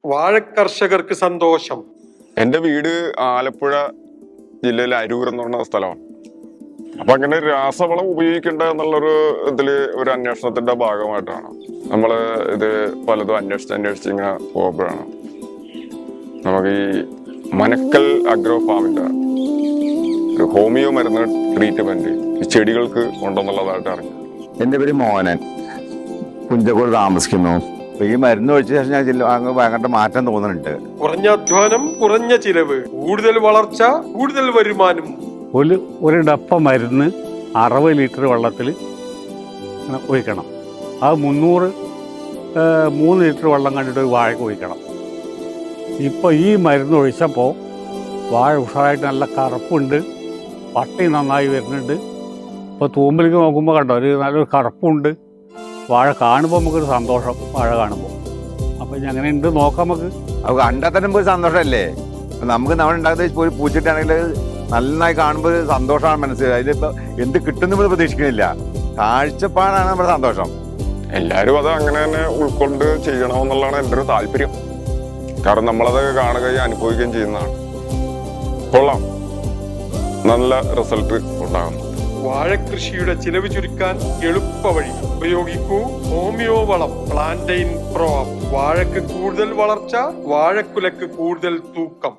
വാഴക്കർഷകർക്ക് സന്തോഷം. എൻ്റെ വീട് ആലപ്പുഴ ജില്ലയിലെ അരൂർ എന്ന് പറഞ്ഞ സ്ഥലമാണ്. അപ്പൊ അങ്ങനെ രാസവളം ഉപയോഗിക്കേണ്ട എന്നുള്ളൊരു ഇതില് ഒരു അന്വേഷണത്തിന്റെ ഭാഗമായിട്ടാണ് നമ്മള് ഇത് പലതും അന്വേഷിച്ച് ഇങ്ങനെ പോകുമ്പോഴാണ് നമുക്ക് ഈ മനക്കൽ അഗ്രോ ഫാമിന്റെ ഒരു ഹോമിയോ മരുന്ന് ട്രീറ്റ്മെന്റ് ഈ ചെടികൾക്ക് ഉണ്ടെന്നുള്ളതായിട്ട് അറിഞ്ഞു. എൻ്റെ പേര് മോഹനൻ, കുഞ്ചക്കോട് താമസിക്കുന്നു. ഈ മരുന്ന് ഒഴിച്ച ശേഷം ഞാൻ ഭയങ്കര മാറ്റം തോന്നുന്നുണ്ട്. കുറഞ്ഞ അധ്വാനം, കുറഞ്ഞ ചിലവ്, കൂടുതൽ വളർച്ച, കൂടുതൽ വരുമാനം. ഒരു ഡപ്പ മരുന്ന് 60 ലിറ്റർ വെള്ളത്തിൽ ഒഴിക്കണം. അത് 3 ലിറ്റർ വെള്ളം കണ്ടിട്ട് ഒരു വാഴയ്ക്ക് ഒഴിക്കണം. ഇപ്പോൾ ഈ മരുന്ന് ഒഴിച്ചപ്പോൾ വാഴ ഉഷാറായിട്ട് നല്ല കറുപ്പുണ്ട്, പട്ടി നന്നായി വരുന്നുണ്ട്. ഇപ്പോൾ തൂമ്പിലേക്ക് നോക്കുമ്പോൾ കണ്ടോ നല്ലൊരു കറുപ്പുണ്ട്. വാഴ കാണുമ്പോൾ നമുക്കൊരു സന്തോഷം, വാഴ കാണുമ്പോൾ. അപ്പോൾ ഇനി അങ്ങനെ ഉണ്ട് നോക്കാം നമുക്ക്. അത് കണ്ടാൽ തന്നെ ഒരു സന്തോഷമല്ലേ. നമുക്ക് നമ്മൾ ഉണ്ടാക്കുന്ന ഒരു പൂച്ചിട്ടാണെങ്കിൽ നന്നായി കാണുമ്പോൾ ഒരു സന്തോഷമാണ് മനസ്സിലായി. അതിലിപ്പോൾ എന്ത് കിട്ടുന്ന പ്രതീക്ഷിക്കുന്നില്ല, കാഴ്ചപ്പാടാണ് നമ്മുടെ സന്തോഷം. എല്ലാവരും അത് അങ്ങനെ തന്നെ ഉൾക്കൊണ്ട് ചെയ്യണമെന്നുള്ളതാണ് എൻ്റെ ഒരു താല്പര്യം. കാരണം നമ്മളത് കാണുകയും അനുഭവിക്കുകയും ചെയ്യുന്നതാണ്. കൊള്ളാം, നല്ല റിസൾട്ട് ഉണ്ടാകുന്നു. വാഴക്കൃഷിയുടെ ചിലവ് ചുരുക്കാൻ എളുപ്പ വഴി ഉപയോഗിക്കൂ ഹോമിയോ വളം പ്ലാന്റൈൻ പ്രോ. വാഴക്ക് കൂടുതൽ വളർച്ച, വാഴക്കുലക്ക് കൂടുതൽ തൂക്കം.